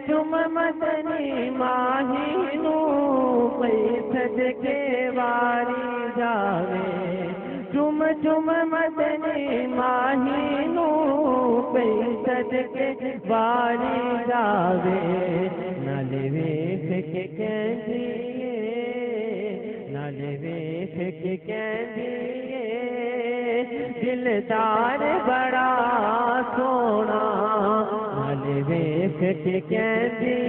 چم مدنی ماہی نو پئی صدقے واری جاوے چم چم مدنی ماہی نو پئی صدقے واری جاوے نال ویکھ کے کہندی نال ویکھ کے کہندی دلدار بڑا سونا نال ویکھ کے کہندی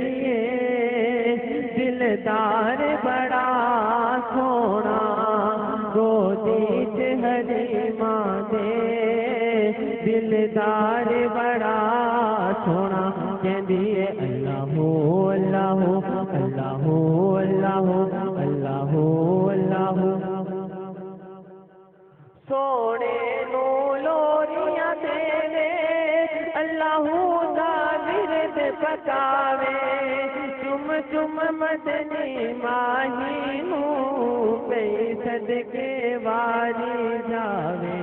دلدار بڑا سونا گودی چ حلیماں دے دلدار بڑا سونا کہندی ہے اللہ اللہ اللہ اللہ اللہ اللہ سونے نو لوریاں دے اللہ دا ورد پکاوے چم چم مدنی ماہی نو پئی صدقے واری جاوے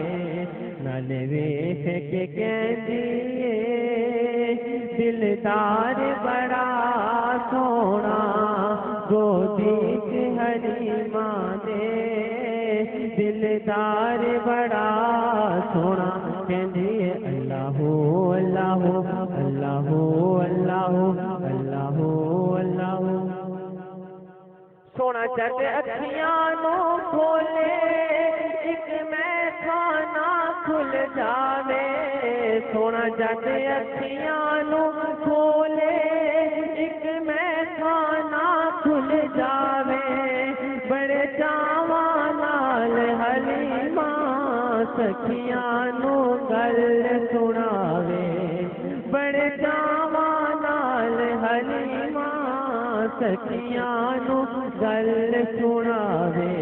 نال ویکھ کے کہندی دلدار بڑا سونا گودی چ حلیماں دے دلدار بڑا سونا کہندی ہے اللہ اللہ اللہ اللہ اللہ اللہ سونا جد اکھیاں نو کھولے ایک میں کھانا کھل جاوے سونا جد اکھیاں نو کھولے ایک میں کھانا کھل جاوے بڑے چاواں نال حلیماں سکھیاں نو گل سناوے بڑے چاواں نال حلیماں سکھیاں نو گل سناوے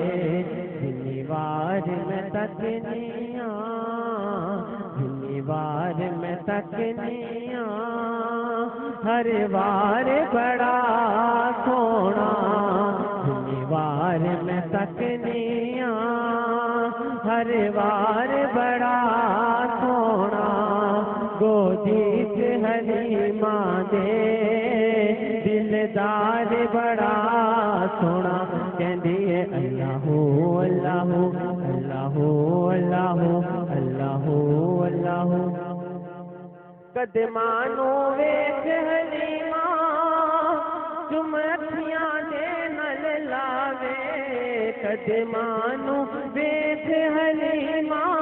جنی وار میں تکنیاں جنی وار میں تکنیاں ہر وار بڑا سونا جنی وار میں تکنیاں ہر وار بڑا سونا گودی چ حلیماں دے دلدار بڑا سونا کہندی ہے اللہ اللہ اللہ اللہ اللہ اللہ قدمانو ویکھ حلیماں چم اکھیاں دے نال لاوے قدمانو ویکھ حلیماں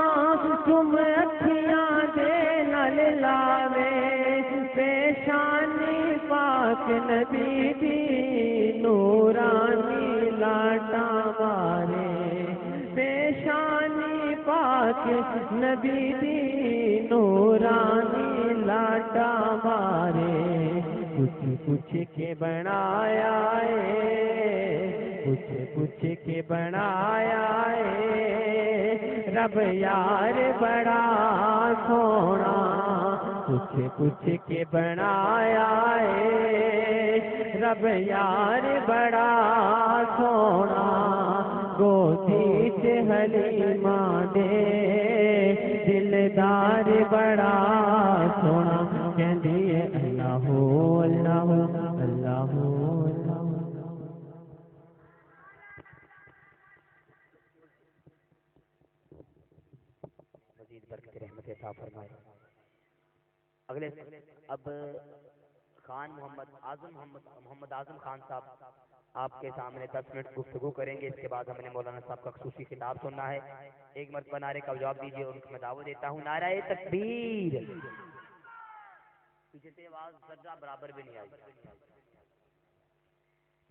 چم اکھیاں دے نال لاوے پیشانی پاک نبی دی نورانی لاٹا مارے پیشانی پاک نبی دی نورانی لاٹا مارے کچھ کچھ کے بنایا ہے کچھ کچھ کے بنایا ہے رب یار بڑا سونا کچھ کچھ کے بنایا ہے رب یار بڑا سونا گودی چ حلیماں دے دلدار بڑا سونا کہندی ہے اللہ اللہ اللہ اللہ مزید برکت رحمت عطا فرمائے اگلے اب خان محمد اعظم خان صاحب آپ کے سامنے 10 منٹ گفتگو کریں گے. اس کے بعد ہم نے مولانا صاحب کا خصوصی خطاب سننا ہے. ایک مرتبہ نعرے کا جواب دیجیے اور ان کو میں دعوت دیتا ہوں. نعرہ تکبیر. پیچھے سے آواز ذرہ برابر بھی نہیں آئی.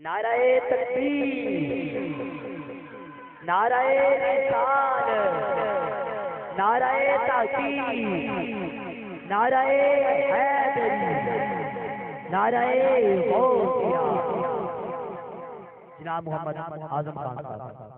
نعرہ تکبیر, نعرہ رسالت, نعرہ تحقیق, نعرہ حیدری, نعرہ غوثیہ. جناب محمد اعظم خان صاحب.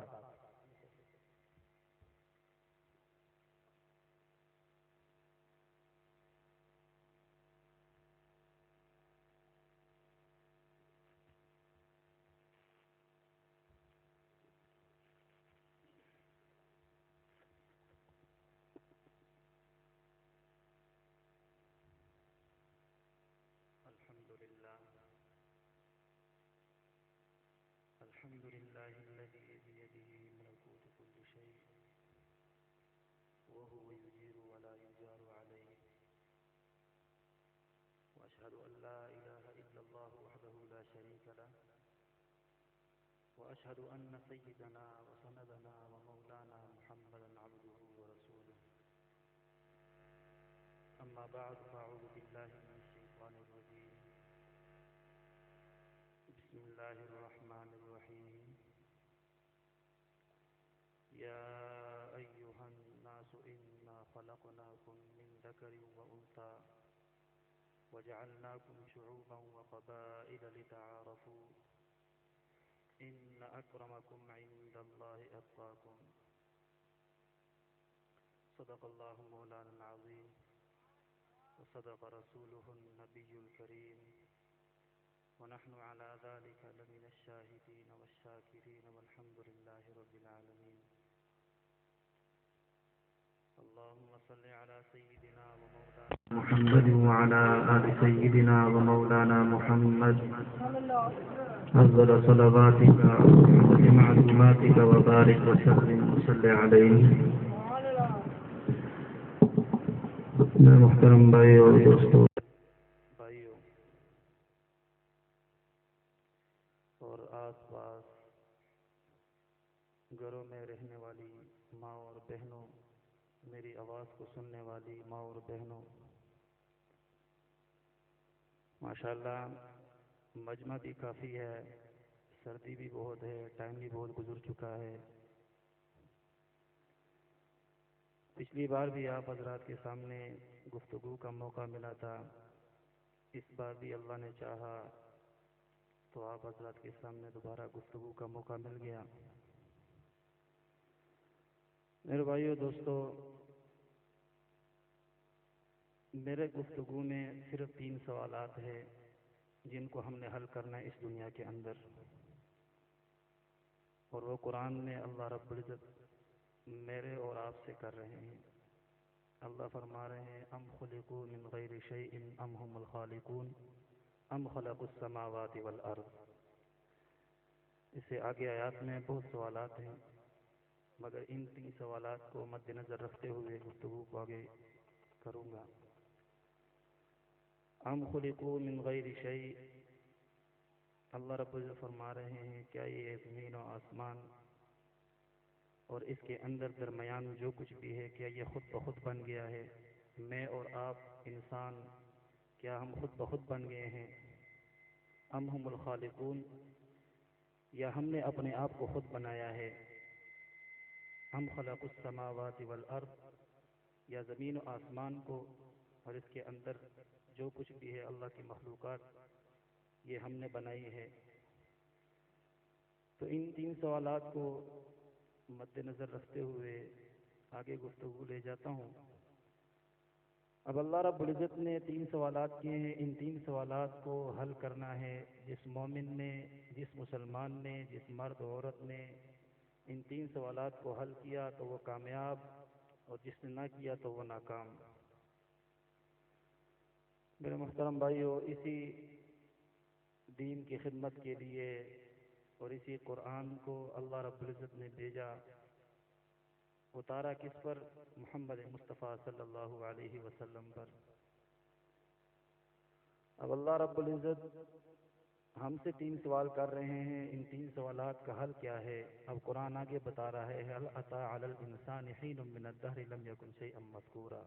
الحمدللہ الحمد لله الذي بيده ملكوت كل شيء وهو يجير ولا يجار عليه وأشهد أن لا إله إلا الله وحده لا شريك له وأشهد أن سيدنا وسندنا ومولانا محمدا عبده ورسوله أما بعد فأعوذ بالله من الشيطان الرجيم بسم الله الرحمن الرحيم يا أيها الناس إنا خلقناكم من ذكر وأنثى وجعلناكم شعوبا وقبائل لتعارفوا إن أكرمكم عند الله أتقاكم صدق الله مولانا العظيم وصدق رسوله النبي الكريم ونحن على ذلك لمن الشاهدين والشاكرين والحمد لله رب العالمين اللهم صل على سيدنا ومولانا محمد وعلى آل سيدنا ومولانا محمد أفضل صلواتك ومعلوماتك وبارك وسلم وصل عليه. میں محترم بھائی اور دوستوں بھائیوں اور آس پاس گھروں میں رہنے والی ماں اور بہنوں، میری آواز کو سننے والی ماں اور بہنوں، ماشاءاللہ مجمع بھی کافی ہے، سردی بھی بہت ہے، ٹائم بھی بہت گزر چکا ہے. پچھلی بار بھی آپ حضرات کے سامنے گفتگو کا موقع ملا تھا، اس بار بھی اللہ نے چاہا تو آپ حضرات کے سامنے دوبارہ گفتگو کا موقع مل گیا. میرے بھائیو دوستو، میرے گفتگو میں صرف 3 سوالات ہیں جن کو ہم نے حل کرنا ہے اس دنیا کے اندر، اور وہ قرآن میں اللہ رب العزت میرے اور آپ سے کر رہے ہیں. اللہ فرما رہے ہیں ام خلقوا من غیر شیء ام هم الخالقون ام خلقوا السماوات والارض. اس سے آگے آیات میں بہت سوالات ہیں، مگر ان 3 سوالات کو مد نظر رکھتے ہوئے گفتگو کو آگے کروں گا. ام خلقوا من غیر شیء، اللہ رب العزت فرما رہے ہیں کیا یہ زمین و آسمان اور اس کے اندر درمیان جو کچھ بھی ہے کیا یہ خود بخود بن گیا ہے؟ میں اور آپ انسان کیا ہم خود بخود بن گئے ہیں؟ ام ہم الخالقون، یا ہم نے اپنے آپ کو خود بنایا ہے؟ ام خلق السماوات والارض، یا زمین و آسمان کو اور اس کے اندر جو کچھ بھی ہے اللہ کی مخلوقات یہ ہم نے بنائی ہے. تو ان 3 سوالات کو مد نظر رکھتے ہوئے آگے گفتگو لے جاتا ہوں. اب اللہ رب العزت نے 3 سوالات کیے ہیں، ان 3 سوالات کو حل کرنا ہے. جس مومن نے، جس مسلمان نے، جس مرد و عورت نے ان 3 سوالات کو حل کیا تو وہ کامیاب، اور جس نے نہ کیا تو وہ ناکام. میرے محترم بھائیو، اسی دین کی خدمت کے لیے اور اسی قرآن کو اللہ رب العزت نے بھیجا، اتارا کس پر؟ محمد مصطفیٰ صلی اللہ علیہ وسلم پر. اب اللہ رب العزت ہم سے 3 سوال کر رہے ہیں، ان 3 سوالات کا حل کیا ہے؟ اب قرآن آگے بتا رہا ہے هل اتى على الانسان حين من الدهر لم يكن شيئا مذكورا،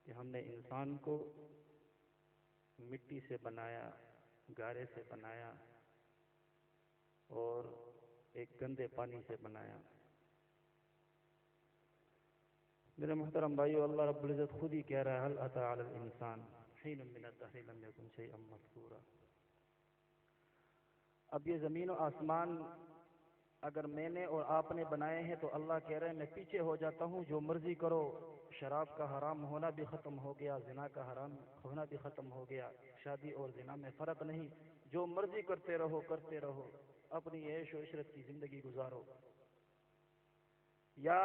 کہ ہم نے انسان کو مٹی سے بنایا، گارے سے بنایا اور ایک گندے پانی سے بنایا. میرے محترم بھائیو، اللہ رب العزت خود ہی کہہ رہا ہے هل اتى على الانسان حين من الدهر لم يكن شيئا مذكورا. اب یہ زمین و آسمان اگر میں نے اور آپ نے بنائے ہیں تو اللہ کہہ رہے ہیں میں پیچھے ہو جاتا ہوں، جو مرضی کرو. شراب کا حرام ہونا بھی ختم ہو گیا، زنا کا حرام ہونا بھی ختم ہو گیا، شادی اور زنا میں فرق نہیں، جو مرضی کرتے رہو کرتے رہو، اپنی عیش و عشرت کی زندگی گزارو. یا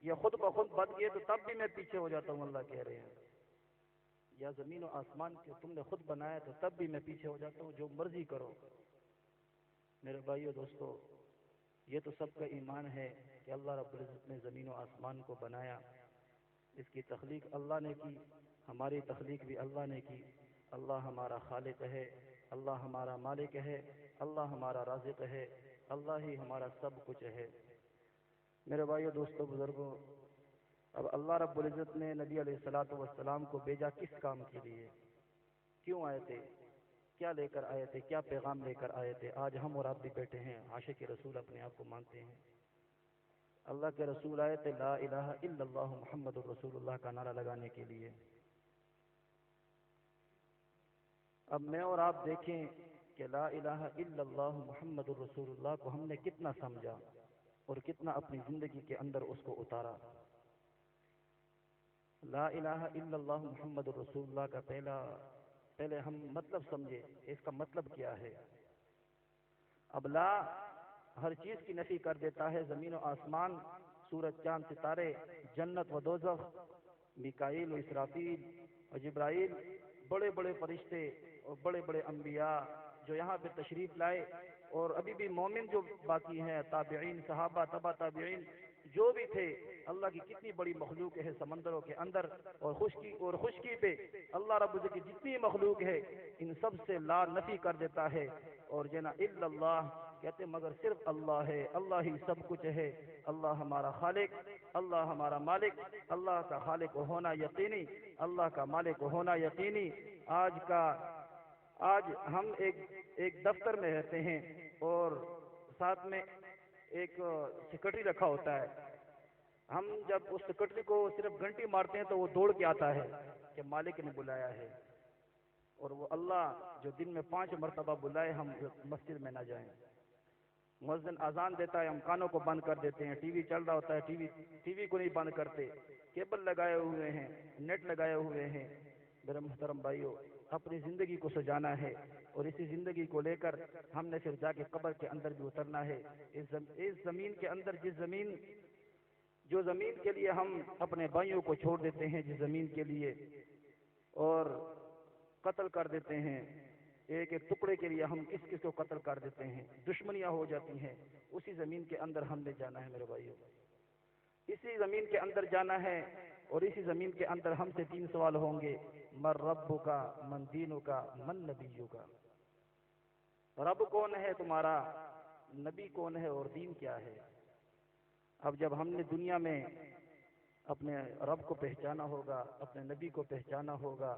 یہ خود بخود بد گئے تو تب بھی میں پیچھے ہو جاتا ہوں، اللہ کہہ رہے ہیں. یا زمین و آسمان کے تم نے خود بنایا تو تب بھی میں پیچھے ہو جاتا ہوں، جو مرضی کرو۔ میرے بھائیو دوستو، یہ تو سب کا ایمان ہے کہ اللہ رب العزت نے زمین و آسمان کو بنایا، اس کی تخلیق اللہ نے کی، ہماری تخلیق بھی اللہ نے کی۔ اللہ ہمارا خالق ہے، اللہ ہمارا مالک ہے، اللہ ہمارا رازق ہے، اللہ ہی ہمارا سب کچھ ہے۔ میرے بھائیو دوستو بزرگوں، اب اللہ رب العزت نے نبی علیہ الصلوۃ والسلام کو بھیجا کس کام کے لیے؟ کیوں آئے تھے؟ کیا لے کر آئے تھے؟ کیا پیغام لے کر آئے تھے؟ آج ہم اور آپ بھی بیٹھے ہیں، عاشق رسول اپنے آپ کو مانتے ہیں۔ اللہ کے رسول آئے تھے لا الہ الا اللہ محمد الرسول اللہ کا نعرہ لگانے کے لیے۔ اب میں اور آپ دیکھیں کہ لا الہ الا اللہ محمد الرسول اللہ کو ہم نے کتنا سمجھا اور کتنا اپنی زندگی کے اندر اس کو اتارا۔ لا الہ الا اللہ محمد الرسول اللہ کا پہلے ہم مطلب سمجھے، اس کا مطلب کیا ہے؟ اب لا ہر چیز کی نفی کر دیتا ہے، زمین و آسمان، سورج چاند ستارے، جنت و دوزخ، میکائیل و اسرافیل اور جبرائیل، بڑے بڑے فرشتے اور بڑے بڑے انبیاء جو یہاں پہ تشریف لائے، اور ابھی بھی مومن جو باقی ہیں، تابعین، صحابہ، تبع تابعین جو بھی تھے، اللہ کی کتنی بڑی مخلوق ہے سمندروں کے اندر اور خشکی پہ، اللہ رب العزت کی جتنی مخلوق ہے ان سب سے لا نفی کر دیتا ہے، اور جنا الا اللہ کہتے مگر صرف اللہ ہے، اللہ ہی سب کچھ ہے، اللہ ہمارا خالق، اللہ ہمارا مالک، اللہ کا خالق ہونا یقینی، اللہ کا مالک ہونا یقینی۔ آج ہم ایک دفتر میں رہتے ہیں اور ساتھ میں ایک سیکرٹری رکھا ہوتا ہے، ہم جب اس سیکرٹری کو صرف گھنٹی مارتے ہیں تو وہ دوڑ کے آتا ہے کہ مالک نے بلایا ہے، اور وہ اللہ جو دن میں 5 مرتبہ بلائے ہم مسجد میں نہ جائیں۔ مؤذن اذان دیتا ہے، ہم کانوں کو بند کر دیتے ہیں، ٹی وی چل رہا ہوتا ہے، ٹی وی کو نہیں بند کرتے، کیبل لگائے ہوئے ہیں، نیٹ لگائے ہوئے ہیں۔ میرے محترم بھائیو، اپنی زندگی کو سجانا ہے، اور اسی زندگی کو لے کر ہم نے پھر جا کے قبر کے اندر بھی اترنا ہے۔ اس زمین کے اندر جو زمین کے لیے ہم اپنے بھائیوں کو چھوڑ دیتے ہیں، جس زمین کے لیے، اور قتل کر دیتے ہیں، ایک ایک ٹکڑے کے لیے ہم کس کو قتل کر دیتے ہیں، دشمنیاں ہو جاتی ہیں، اسی زمین کے اندر ہم نے جانا ہے میرے بھائیوں، اسی زمین کے اندر جانا ہے، اور اسی زمین کے اندر ہم سے 3 سوال ہوں گے، من ربک، من دینک، من نبیک۔ رب کون ہے تمہارا، نبی کون ہے، اور دین کیا ہے؟ اب جب ہم نے دنیا میں اپنے رب کو پہچانا ہوگا، اپنے نبی کو پہچانا ہوگا،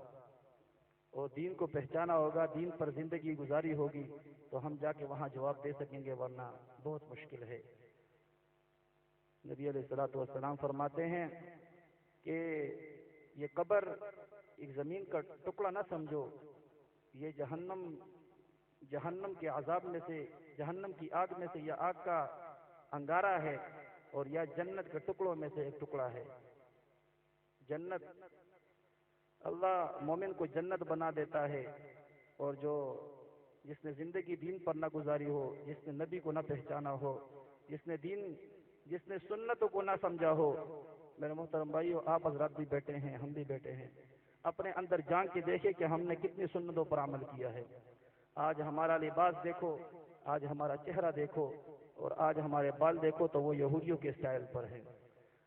اور دین کو پہچانا ہوگا، دین پر زندگی گزاری ہوگی، تو ہم جا کے وہاں جواب دے سکیں گے، ورنہ بہت مشکل ہے۔ نبی علیہ الصلوۃ والسلام فرماتے ہیں کہ یہ قبر ایک زمین کا ٹکڑا نہ سمجھو، یہ جہنم کے عذاب میں سے، جہنم کی آگ میں سے یا آگ کا انگارہ ہے، اور یا جنت کے ٹکڑوں میں سے ایک ٹکڑا ہے۔ جنت، اللہ مومن کو جنت بنا دیتا ہے، اور جس نے زندگی دین پر نہ گزاری ہو، جس نے نبی کو نہ پہچانا ہو، جس نے سنتوں کو نہ سمجھا ہو، میرے محترم بھائیو، آپ حضرات بھی بیٹھے ہیں، ہم بھی بیٹھے ہیں، اپنے اندر جان کے دیکھیں کہ ہم نے کتنی سنتوں پر عمل کیا ہے۔ آج ہمارا لباس دیکھو، آج ہمارا چہرہ دیکھو، اور آج ہمارے بال دیکھو تو وہ یہودیوں کے اسٹائل پر ہے۔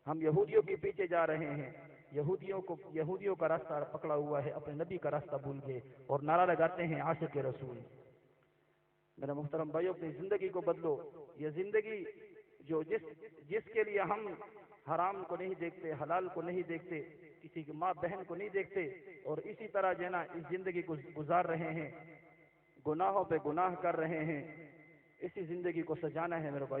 ہم یہودیوں کے پیچھے جا رہے ہیں، یہودیوں کا راستہ پکڑا ہوا ہے، اپنے نبی کا راستہ بھول گئے، اور نعرہ لگاتے ہیں عاشق رسول۔ میرے محترم بھائیو، اپنی زندگی کو بدلو۔ یہ زندگی جس کے لیے ہم حرام کو نہیں دیکھتے، حلال کو نہیں دیکھتے، کسی کی ماں بہن کو نہیں دیکھتے، اور اسی طرح جنا اس زندگی کو گزار رہے ہیں، گناہوں پہ گناہ کر رہے ہیں، اسی زندگی کو سجانا ہے میرے بھائی۔